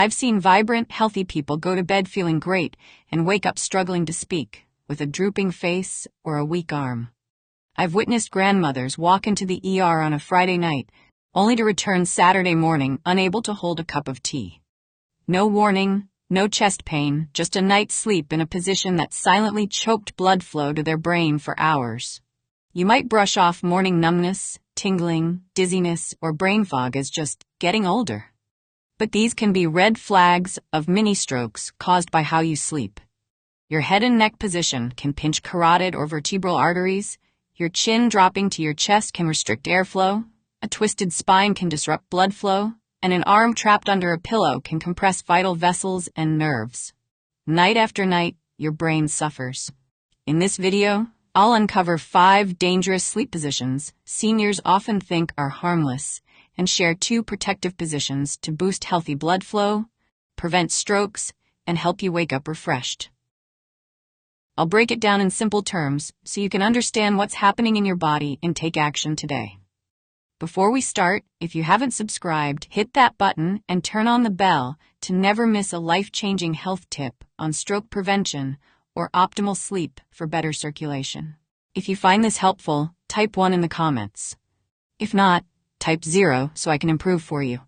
I've seen vibrant, healthy people go to bed feeling great and wake up struggling to speak, with a drooping face or a weak arm. I've witnessed grandmothers walk into the ER on a Friday night, only to return Saturday morning unable to hold a cup of tea. No warning, no chest pain, just a night's sleep in a position that silently choked blood flow to their brain for hours. You might brush off morning numbness, tingling, dizziness, or brain fog as just getting older. But these can be red flags of mini-strokes caused by how you sleep. Your head and neck position can pinch carotid or vertebral arteries, your chin dropping to your chest can restrict airflow, a twisted spine can disrupt blood flow, and an arm trapped under a pillow can compress vital vessels and nerves. Night after night, your brain suffers. In this video, I'll uncover 5 dangerous sleep positions seniors often think are harmless and share 2 protective positions to boost healthy blood flow, prevent strokes, and help you wake up refreshed. I'll break it down in simple terms so you can understand what's happening in your body and take action today. Before we start, if you haven't subscribed, hit that button and turn on the bell to never miss a life-changing health tip on stroke prevention or optimal sleep for better circulation. If you find this helpful, type 1 in the comments. If not, type 0 so I can improve for you.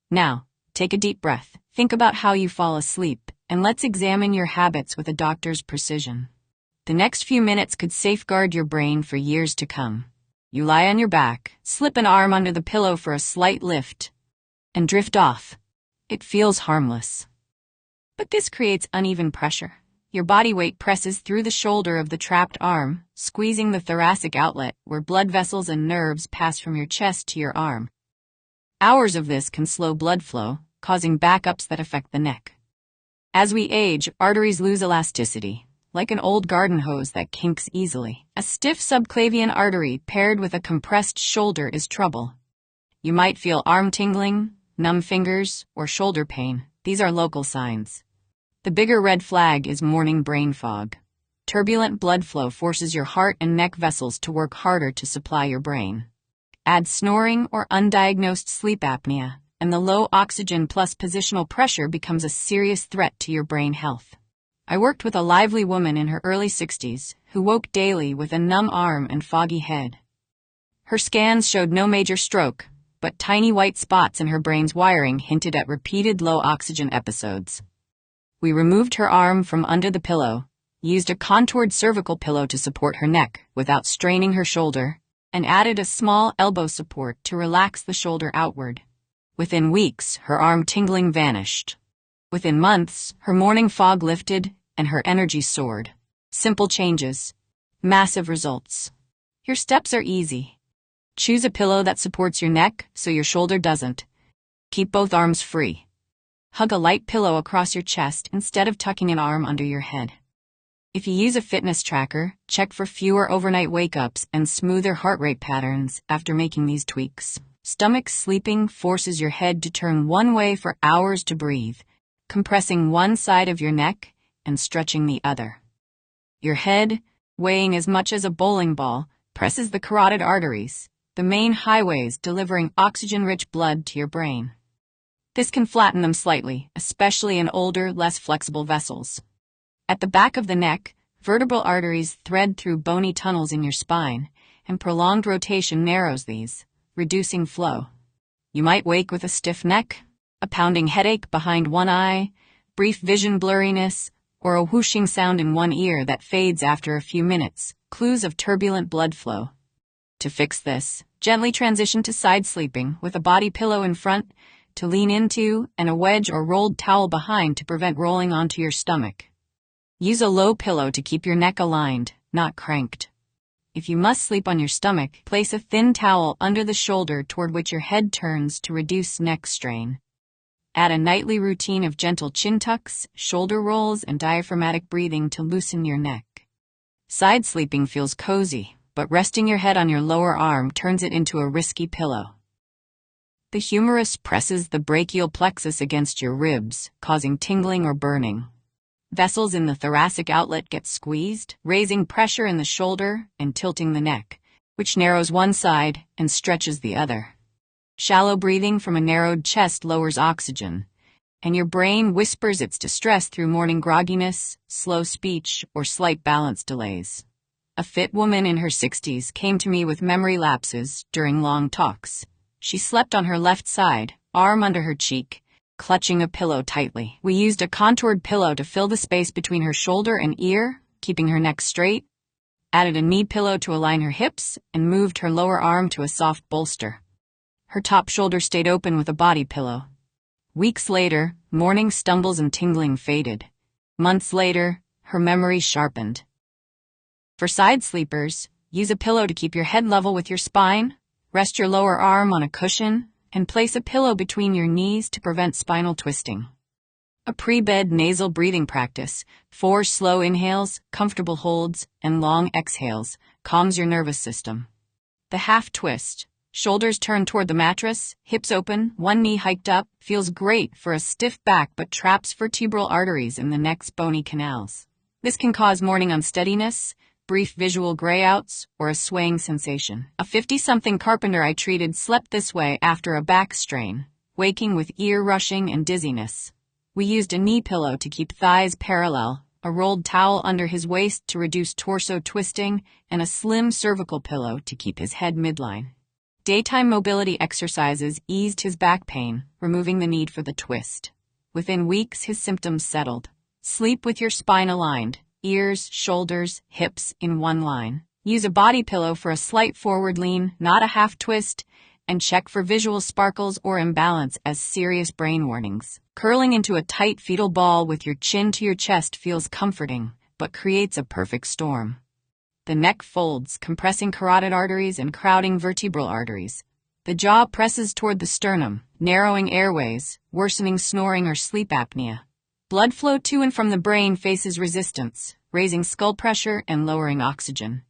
Now, take a deep breath, think about how you fall asleep, and let's examine your habits with a doctor's precision. The next few minutes could safeguard your brain for years to come. You lie on your back, slip an arm under the pillow for a slight lift, and drift off. It feels harmless. But this creates uneven pressure. Your body weight presses through the shoulder of the trapped arm, squeezing the thoracic outlet where blood vessels and nerves pass from your chest to your arm. Hours of this can slow blood flow, causing backups that affect the neck. As we age, arteries lose elasticity, like an old garden hose that kinks easily. A stiff subclavian artery paired with a compressed shoulder is trouble. You might feel arm tingling, numb fingers, or shoulder pain. These are local signs. The bigger red flag is morning brain fog. Turbulent blood flow forces your heart and neck vessels to work harder to supply your brain. Add snoring or undiagnosed sleep apnea, and the low oxygen plus positional pressure becomes a serious threat to your brain health. I worked with a lively woman in her early 60s who woke daily with a numb arm and foggy head. Her scans showed no major stroke, but tiny white spots in her brain's wiring hinted at repeated low oxygen episodes. We removed her arm from under the pillow, used a contoured cervical pillow to support her neck without straining her shoulder, and added a small elbow support to relax the shoulder outward. Within weeks, her arm tingling vanished. Within months, her morning fog lifted and her energy soared. Simple changes, massive results. Your steps are easy. Choose a pillow that supports your neck so your shoulder doesn't. Keep both arms free. Hug a light pillow across your chest instead of tucking an arm under your head. If you use a fitness tracker, check for fewer overnight wake-ups and smoother heart rate patterns after making these tweaks. Stomach sleeping forces your head to turn one way for hours to breathe, compressing one side of your neck and stretching the other. Your head, weighing as much as a bowling ball, presses the carotid arteries, the main highways delivering oxygen-rich blood to your brain. This can flatten them slightly, especially in older, less flexible vessels. At the back of the neck, vertebral arteries thread through bony tunnels in your spine, and prolonged rotation narrows these, reducing flow. You might wake with a stiff neck, a pounding headache behind one eye, brief vision blurriness, or a whooshing sound in one ear that fades after a few minutes, clues of turbulent blood flow. To fix this, gently transition to side sleeping with a body pillow in front to lean into and a wedge or rolled towel behind to prevent rolling onto your stomach. Use a low pillow to keep your neck aligned, not cranked. If you must sleep on your stomach, place a thin towel under the shoulder toward which your head turns to reduce neck strain. Add a nightly routine of gentle chin tucks, shoulder rolls, and diaphragmatic breathing to loosen your neck. Side sleeping feels cozy, but resting your head on your lower arm turns it into a risky pillow. The humerus presses the brachial plexus against your ribs, causing tingling or burning. Vessels in the thoracic outlet get squeezed, raising pressure in the shoulder and tilting the neck, which narrows one side and stretches the other. Shallow breathing from a narrowed chest lowers oxygen, and your brain whispers its distress through morning grogginess, slow speech, or slight balance delays. A fit woman in her 60s came to me with memory lapses during long talks. She slept on her left side, arm under her cheek, clutching a pillow tightly. We used a contoured pillow to fill the space between her shoulder and ear, keeping her neck straight, added a knee pillow to align her hips, and moved her lower arm to a soft bolster. Her top shoulder stayed open with a body pillow. Weeks later, morning stumbles and tingling faded. Months later, her memory sharpened. For side sleepers, use a pillow to keep your head level with your spine, rest your lower arm on a cushion, and place a pillow between your knees to prevent spinal twisting. A pre-bed nasal breathing practice, 4 slow inhales, comfortable holds, and long exhales, calms your nervous system. The half twist, shoulders turned toward the mattress, hips open, one knee hiked up, feels great for a stiff back but traps vertebral arteries in the neck's bony canals. This can cause morning unsteadiness, brief visual grayouts, or a swaying sensation. A 50-something carpenter I treated slept this way after a back strain, waking with ear rushing and dizziness. We used a knee pillow to keep thighs parallel, a rolled towel under his waist to reduce torso twisting, and a slim cervical pillow to keep his head midline. Daytime mobility exercises eased his back pain, removing the need for the twist. Within weeks, his symptoms settled. Sleep with your spine aligned, ears, shoulders, hips in one line. Use a body pillow for a slight forward lean, not a half twist, and check for visual sparkles or imbalance as serious brain warnings. Curling into a tight fetal ball with your chin to your chest feels comforting, but creates a perfect storm. The neck folds, compressing carotid arteries and crowding vertebral arteries. The jaw presses toward the sternum, narrowing airways, worsening snoring or sleep apnea. Blood flow to and from the brain faces resistance, raising skull pressure and lowering oxygen.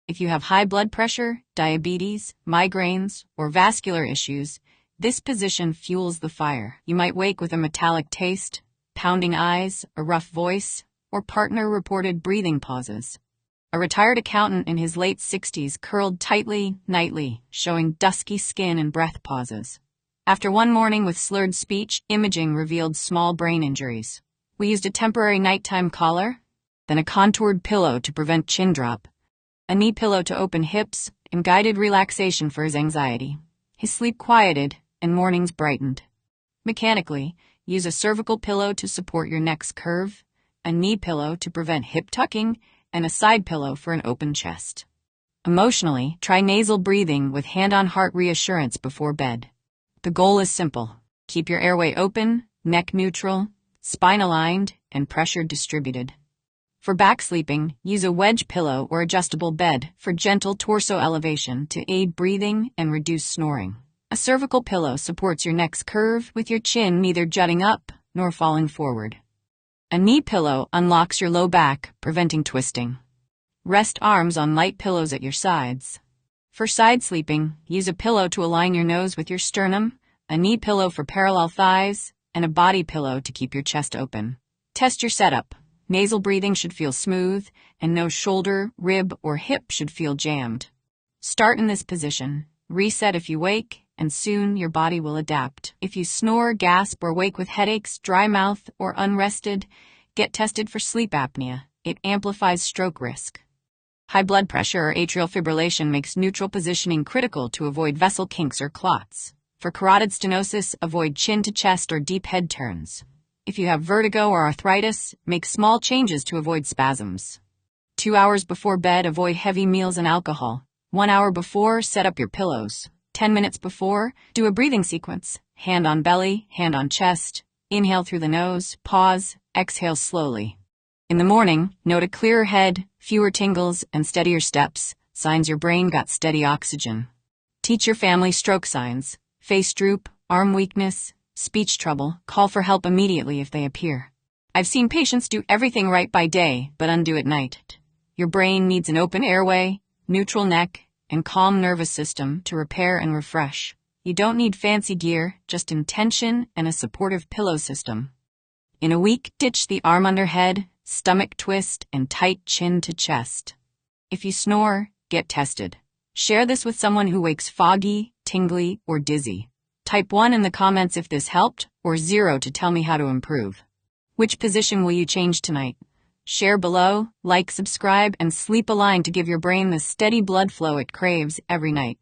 If you have high blood pressure, diabetes, migraines, or vascular issues, this position fuels the fire. You might wake with a metallic taste, pounding eyes, a rough voice, or partner-reported breathing pauses. A retired accountant in his late 60s curled tightly, nightly, showing dusky skin and breath pauses. After one morning with slurred speech, imaging revealed small brain injuries. We used a temporary nighttime collar, then a contoured pillow to prevent chin drop, a knee pillow to open hips, and guided relaxation for his anxiety. His sleep quieted, and mornings brightened. Mechanically, use a cervical pillow to support your neck's curve, a knee pillow to prevent hip tucking, and a side pillow for an open chest. Emotionally, try nasal breathing with hand-on-heart reassurance before bed. The goal is simple. Keep your airway open, neck neutral, spine aligned, and pressure distributed. For back sleeping, use a wedge pillow or adjustable bed for gentle torso elevation to aid breathing and reduce snoring. A cervical pillow supports your neck's curve with your chin neither jutting up nor falling forward. A knee pillow unlocks your low back, preventing twisting. Rest arms on light pillows at your sides. For side sleeping, use a pillow to align your nose with your sternum, a knee pillow for parallel thighs, and a body pillow to keep your chest open. Test your setup. Nasal breathing should feel smooth, and no shoulder, rib, or hip should feel jammed. Start in this position. Reset if you wake, and soon your body will adapt. If you snore, gasp, or wake with headaches, dry mouth, or unrested, get tested for sleep apnea. It amplifies stroke risk. High blood pressure or atrial fibrillation makes neutral positioning critical to avoid vessel kinks or clots. For carotid stenosis, avoid chin to chest or deep head turns. If you have vertigo or arthritis, make small changes to avoid spasms. 2 hours before bed, avoid heavy meals and alcohol. 1 hour before, set up your pillows. 10 minutes before, do a breathing sequence. Hand on belly, hand on chest. Inhale through the nose, pause, exhale slowly. In the morning, note a clearer head, fewer tingles, and steadier steps, signs your brain got steady oxygen. Teach your family stroke signs. Face droop, arm weakness, speech trouble, call for help immediately if they appear. I've seen patients do everything right by day, but undo at night. Your brain needs an open airway, neutral neck, and calm nervous system to repair and refresh. You don't need fancy gear, just intention and a supportive pillow system. In a week, ditch the arm under head, stomach twist, and tight chin to chest. If you snore, get tested. Share this with someone who wakes foggy, tingly, or dizzy. Type 1 in the comments if this helped, or 0 to tell me how to improve. Which position will you change tonight? Share below, like, subscribe, and sleep aligned to give your brain the steady blood flow it craves every night.